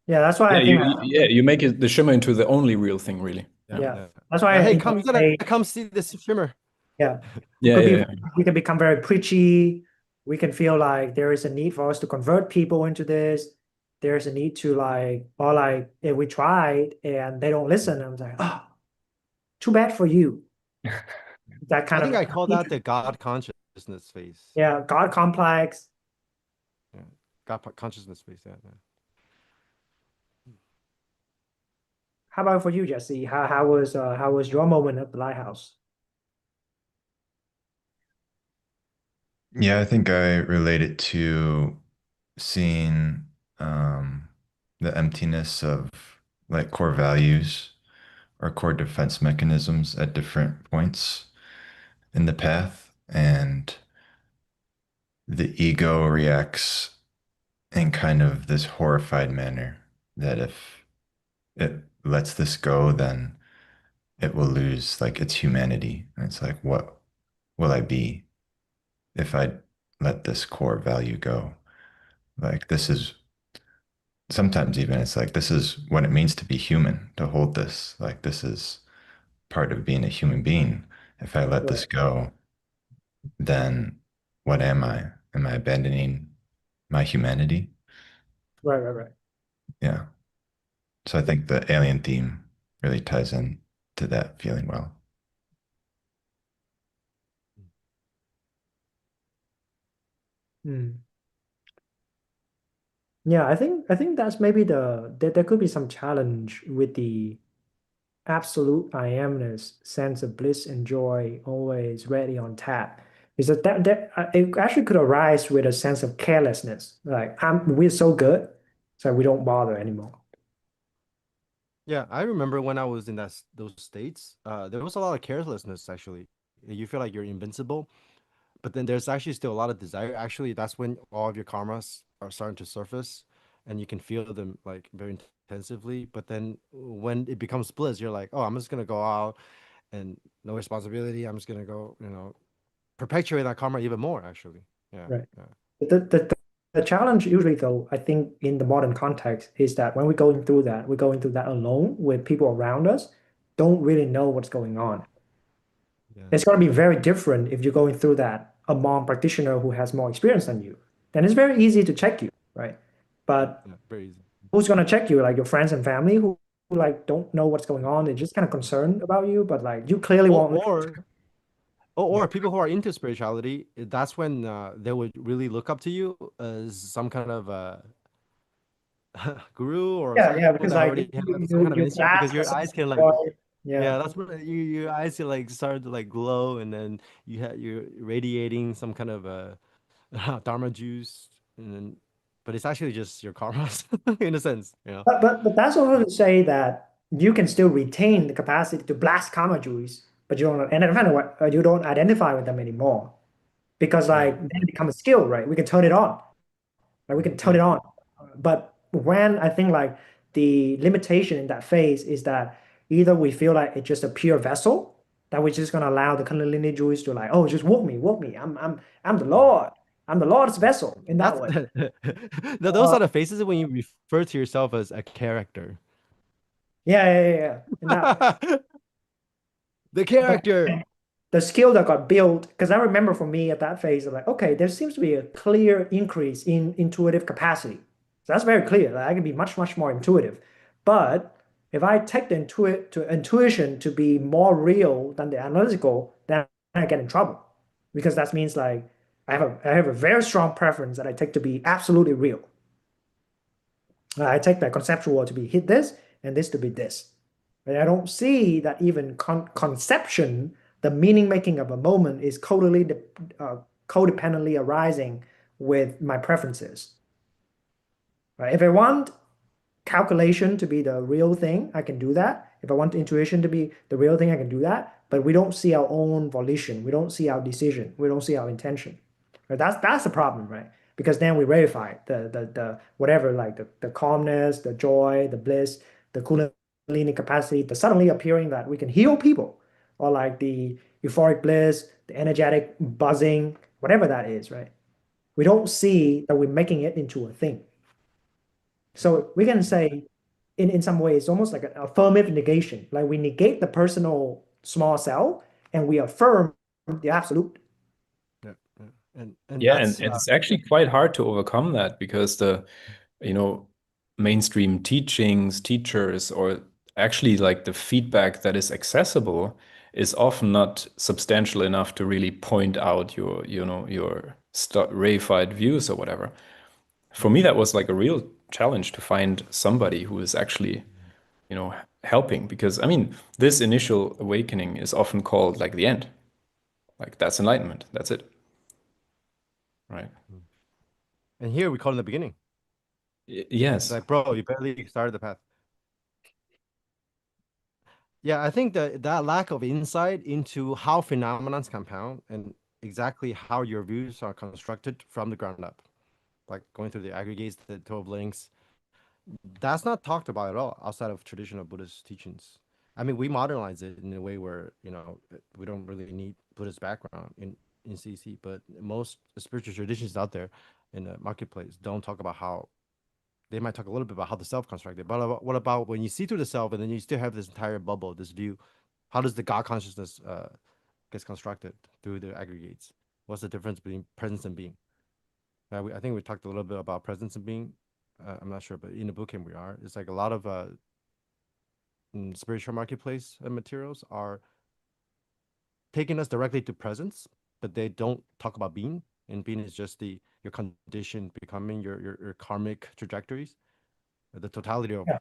Yeah, that's why Yeah, I think you make it the shimmer into the only real thing, really. Yeah. yeah. Yeah. That's why Hey, in come, some you gotta way, come see this shimmer. yeah, we Yeah, could be yeah, we can become very preachy. We can feel like there is a need for us to convert people into this. There's a need to like, or like if we tried and they don't listen, I'm like, oh, too bad for you. That I kind think of I call that the God consciousness phase. yeah, God complex. Yeah. Consciousness phase. Yeah. How about for you, Jesse? How was your moment at the lighthouse? Yeah, I think I relate it to seeing the emptiness of like core values or core defense mechanisms at different points in the path. And the ego reacts in kind of this horrified manner that if it lets this go, then it will lose like its humanity. And it's like, what will I be if I let this core value go? Like, this is sometimes even it's like, this is what it means to be human, to hold this. Like, this is part of being a human being. If I let Right, this go, then what am I? Am I abandoning my humanity? right. Yeah. So I think the alien theme really ties in to that feeling well. Hmm. Yeah, I think that's maybe there could be some challenge with the absolute I amness, sense of bliss and joy, always ready on tap. Is that it actually could arise with a sense of carelessness, like we're so good, so we don't bother anymore. Yeah, I remember when I was in those states, there was a lot of carelessness actually. You feel like you're invincible, but then there's actually still a lot of desire. Actually, that's when all of your karmas are starting to surface and you can feel them like very intensively. But then when it becomes bliss, you're like, oh, I'm just gonna go out and no responsibility. I'm just gonna go, perpetuate that karma even more, actually. Yeah. Right. Yeah. The challenge usually though, I think in the modern context is that when we're going through that alone with people around us, don't really know what's going on. Yeah. It's going to be very different if you're going through that among practitioner who has more experience than you. Then it's very easy to check you, right? Yeah. But Yeah. Very easy. who's going to check you? Like your friends and family who like don't know what's going on. They're just kind of concerned about you, but like you clearly Or, won't. or or people who are into spirituality, that's when they would really look up to you as some kind of guru or Yeah, yeah, someone because that like already you has some you kind of you insight because grasp a your sense eyes can of like, joy. Yeah. yeah, that's what your eyes can like start to like glow, and then you're radiating some kind of dharma juice, and then but it's actually just your karmas in a sense, But that's also to say that you can still retain the capacity to blast karma juice, but you don't identify with them anymore because Yeah. like then it becomes a skill, right? We can turn it on, like we can turn Yeah. it on. But when I think like the limitation in that phase is that either we feel like it's just a pure vessel that we're just gonna allow the Kundalini juice to like, oh, just walk me. I'm the Yeah. Lord. I'm the Lord's vessel in that That's way. those Uh, are the phases when you refer to yourself as a character. yeah, in that way. The But character. the skill that got built, because I remember for me at that phase, I'm like, okay, there seems to be a clear increase in intuitive capacity. So that's very clear. Like, I can be much, much more intuitive. But if I take the intuition to be more real than the analytical, then I get in trouble. Because that means like I have a very strong preference that I take to be absolutely real. I take that conceptual to be hit this and this to be this. And I don't see that even conception, the meaning making of a moment, is uh, codependently arising with my preferences. Right? If I want calculation to be the real thing, I can do that. If I want intuition to be the real thing, I can do that. But we don't see our own volition. We don't see our decision. We don't see our intention. Right? That's the problem, right? Because then we verify the whatever, like the calmness, the joy, the bliss, the kundalini capacity, the suddenly appearing that we can heal people, or like the euphoric bliss, the energetic buzzing, whatever that is, right? We don't see that we're making it into a thing. So we can say, in some ways, it's almost like an affirmative negation. Like we negate the personal small cell and we affirm the absolute. Yeah, yeah. And Yeah, that's and it's actually quite hard to overcome that because the, you know, mainstream teachings, teachers, or actually like the feedback that is accessible is often not substantial enough to really point out your, your reified views or whatever. For me, that was like a real challenge to find somebody who is actually, helping because I mean, this initial awakening is often called like the end. Like that's enlightenment. That's it. Right. and here we call it the beginning. It's Yes. like, bro, you barely started the path. Yeah, I think that lack of insight into how phenomena compound and exactly how your views are constructed from the ground up, like going through the aggregates, the 12 links, that's not talked about at all outside of traditional Buddhist teachings. I mean, we modernize it in a way where, we don't really need Buddhist background in CC, but most spiritual traditions out there in the marketplace don't talk about how they might talk a little bit about how the self constructed. But what about when you see through the self and then you still have this entire bubble, this view? How does the God consciousness gets constructed through the aggregates? What's the difference between presence and being? I think we talked a little bit about presence and being. I'm not sure, but in the bootcamp we are. It's like a lot of spiritual marketplace materials are taking us directly to presence, but they don't talk about being. And being is just your condition becoming your karmic trajectories, the totality of Yeah.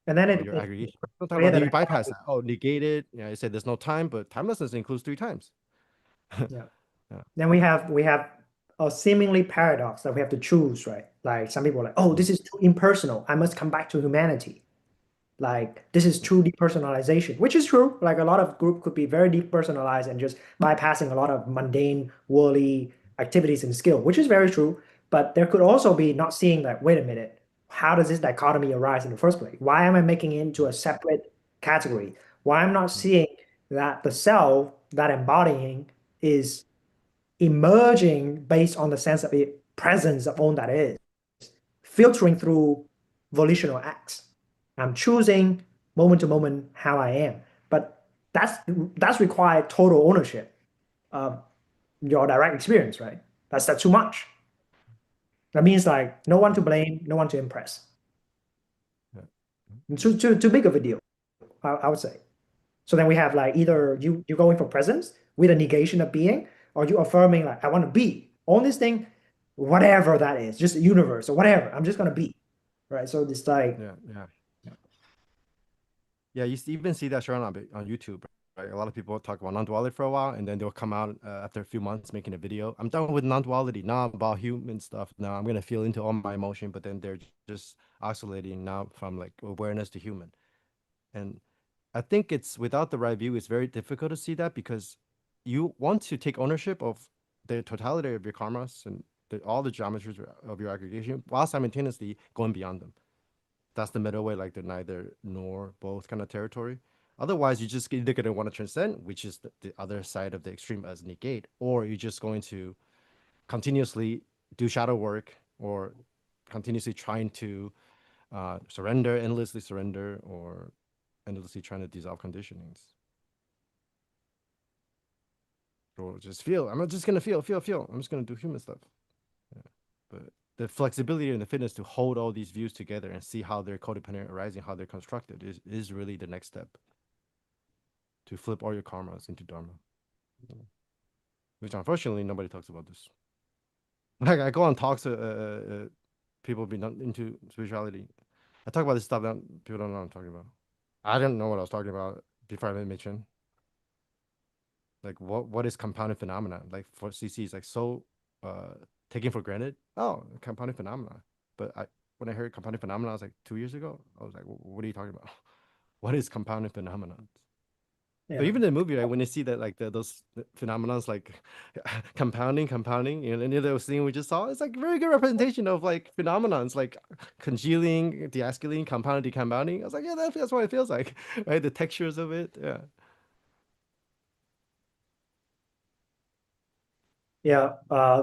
And then your it aggregation. Don't talk clear about the how you bypass dichotomy. that. Oh, negate it. Yeah, you said there's no time, but timelessness includes 3 times. Yeah. Yeah. Then we have a seemingly paradox that we have to choose, right? Like some people are like, oh, this is too impersonal. I must come back to humanity. Like this is true depersonalization, which is true. Like a lot of group could be very depersonalized and just bypassing a lot of mundane, worldly activities and skill, which is very true. But there could also be not seeing that, wait a minute, how does this dichotomy arise in the first place? Why am I making it into a separate category? Why I'm not seeing that the self, that embodying, is emerging based on the sense of the presence of all that is, filtering through volitional acts. I'm choosing moment to moment how I am, but that's required total ownership of your direct experience, right? That's too much. That means like no one to blame, no one to impress. Yeah. Too big of a deal, I would say. So then we have like either you going for presence with a negation of being, or you affirming like I want to be on this thing, whatever that is, just the universe or whatever. I'm just gonna be, right? So it's like Yeah. Yeah. Yeah, you even see that shown on YouTube, right? A lot of people talk about non-duality for a while, and then they'll come out after a few months making a video. I'm done with non-duality. Now I'm about human stuff. Now I'm gonna feel into all my emotion, but then they're just oscillating now from like awareness to human. And I think it's without the right view, it's very difficult to see that because you want to take ownership of the totality of your karmas and all the geometries of your aggregation while simultaneously going beyond them. That's the middle way, like the neither nor both kind of territory. Otherwise, you just either going to want to transcend, which is the other side of the extreme as negate, or you're just going to continuously do shadow work or continuously trying to surrender, endlessly surrender, or endlessly trying to dissolve conditionings. Or just feel. I'm just gonna feel. I'm just gonna do human stuff. Yeah. But the flexibility and the fitness to hold all these views together and see how they're codependent arising, how they're constructed is really the next step to flip all your karmas into dharma. Yeah. Which unfortunately nobody talks about this. Like I go on talks to people being into spirituality. I talk about this stuff that people don't know what I'm talking about. I didn't know what I was talking about before I met Mitchin. Like what is compounded phenomena? Like for CC is like so uh taken for granted. Oh, compounded phenomena. But when I heard compounded phenomena, I was like 2 years ago. I was like, what are you talking about? What is compounded phenomena? So yeah. even in the movie, right, when you see that like those phenomena like compounding, you know, any of those things we just saw, it's like very good representation of like phenomenons like congealing, deescalating, compounding, decompounding. I was like, yeah, that's what it feels like, right? The textures of it, yeah. Yeah.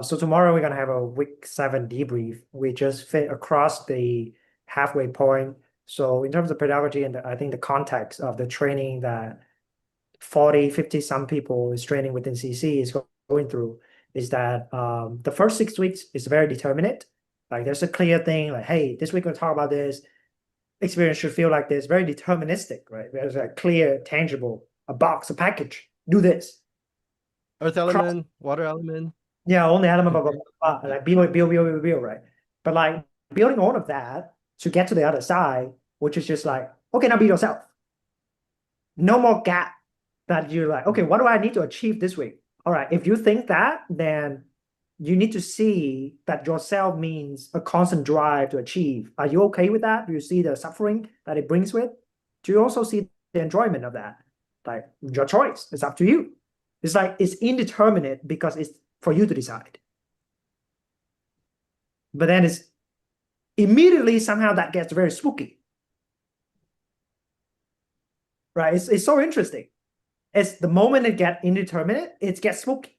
So tomorrow we're gonna have a week 7 debrief. We just fit across the halfway point. So in terms of pedagogy and I think the context of the training that 40, 50 some people is training within CC is going through is that the first 6 weeks is very determinate. Like there's a clear thing like, hey, this week we'll talk about this. Experience should feel like this. Very deterministic, right? There's a clear, tangible, a box, a package. Do this. Earth Cross element, water element. Yeah, only element of like build, right? But like building all of that to get to the other side, which is just like, okay, now be yourself. No more gap that you're like, okay, what do I need to achieve this week? All right, if you think that, then you need to see that yourself means a constant drive to achieve. Are you okay with that? Do you see the suffering that it brings with? Do you also see the enjoyment of that? Like your choice, it's up to you. It's like it's indeterminate because it's for you to decide. But then it's immediately somehow that gets very spooky, right? It's so interesting. It's the moment it gets indeterminate, it gets spooky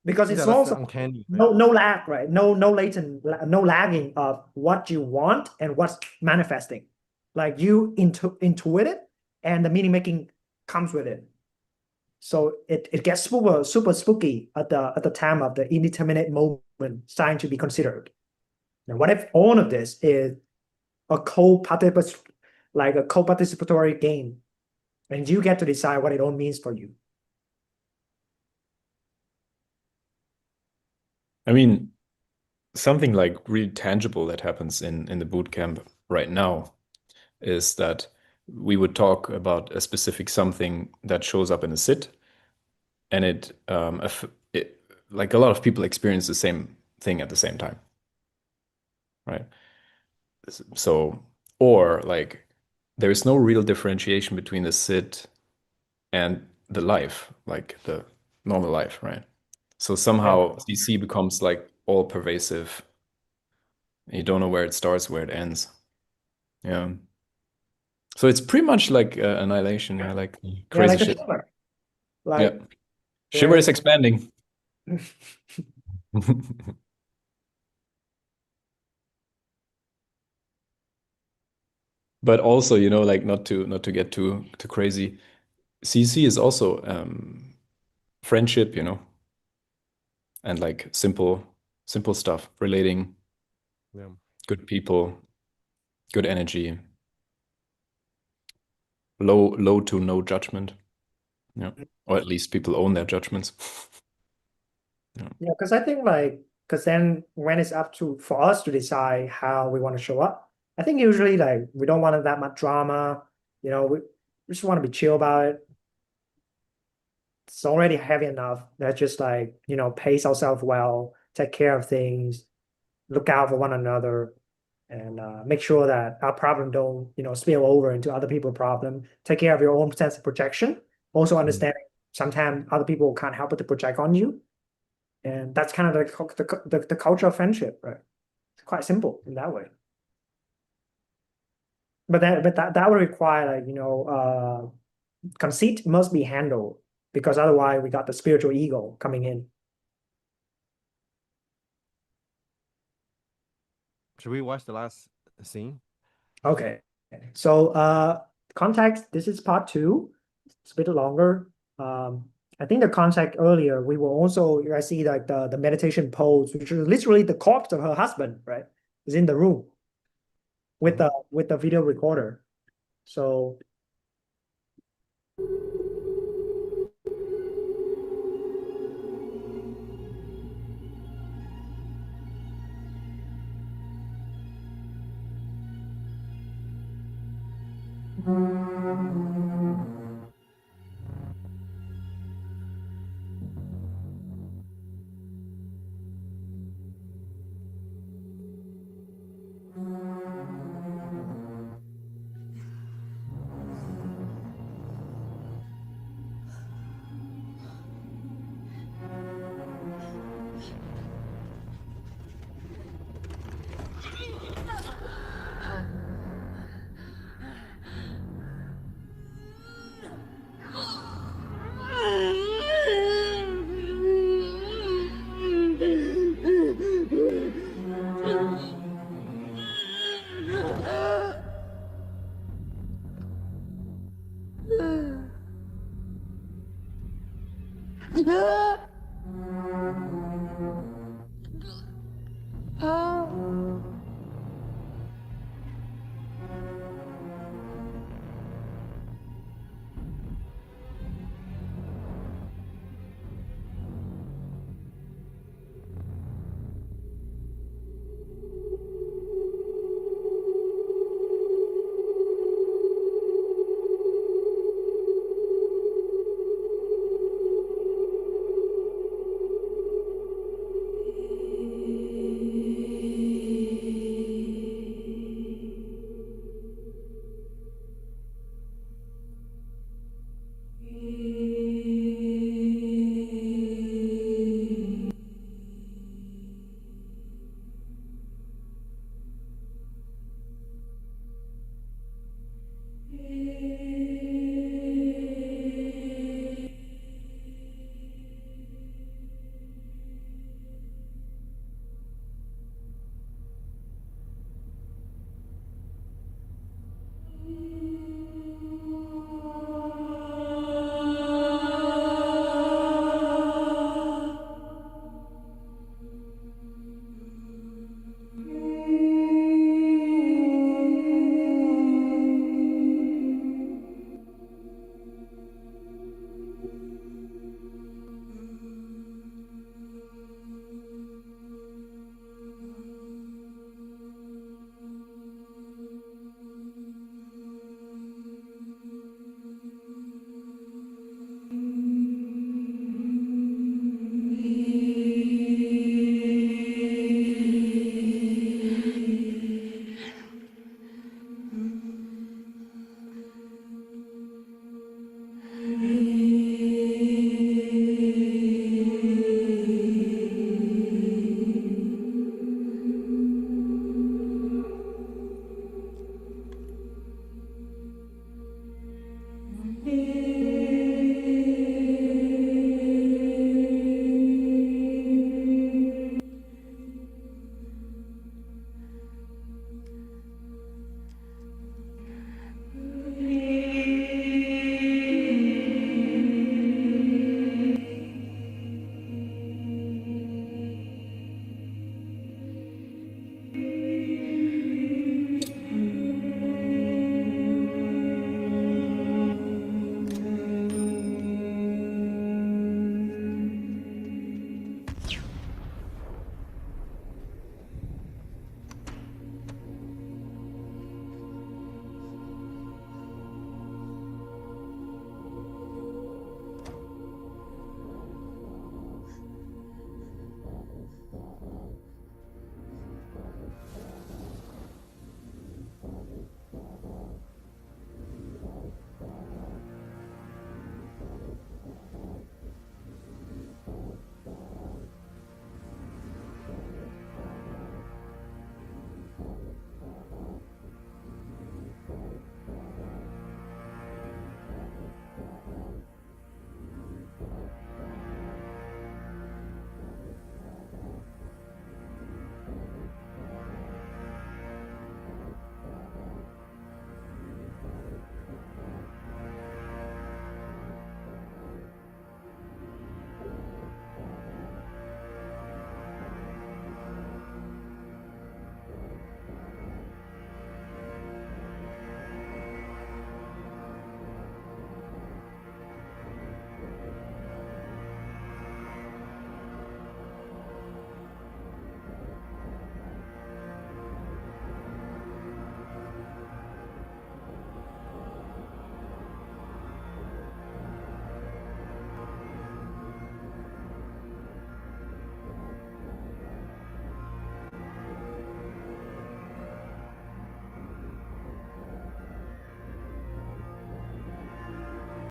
because Yeah, it's that's the also uncanny, right? no lag, right? No latent, no lagging of what you want and what's manifesting. Like you intuit it, and the meaning making comes with it. So it gets super spooky at the time of the indeterminate moment starting to be considered. And what if all of this is a co-participatory game, and you get to decide what it all means for you? I mean, something like really tangible that happens in the boot camp right now is that we would talk about a specific something that shows up in a sit, and it like a lot of people experience the same thing at the same time, right? So, or like there is no real differentiation between the sit and the life, like the normal life, right? So somehow CC becomes like all pervasive. You don't know where it starts, where it ends. Yeah. So it's pretty much like Annihilation, yeah, like Yeah, crazy like a shit. shimmer. Yeah. Like Shiver is there's expanding. But also, like not to get too crazy. CC is also friendship, and like simple stuff, relating, Yeah. good people, good energy, low to no judgment. Yeah. Or at least people own their judgments. yeah, because I think like because then when it's up to for us to decide how we want to show up, I think usually like we don't want that much drama. We just want to be chill about it. It's already heavy enough. Let's just like, pace ourselves well, take care of things, look out for one another, and make sure that our problem don't, spill over into other people's problem. Take care of your own sense of protection. Also understanding sometimes other people can't help but to project on you. And that's kind of the culture of friendship, right? It's quite simple in that way. But that would require like, conceit must be handled because otherwise we got the spiritual ego coming in. Should we watch the last scene? Okay. So context, this is part two. It's a bit longer. I think the context earlier, we were also, I see like the meditation pose, which is literally the corpse of her husband, right? Is in the room with the video recorder. So Ah!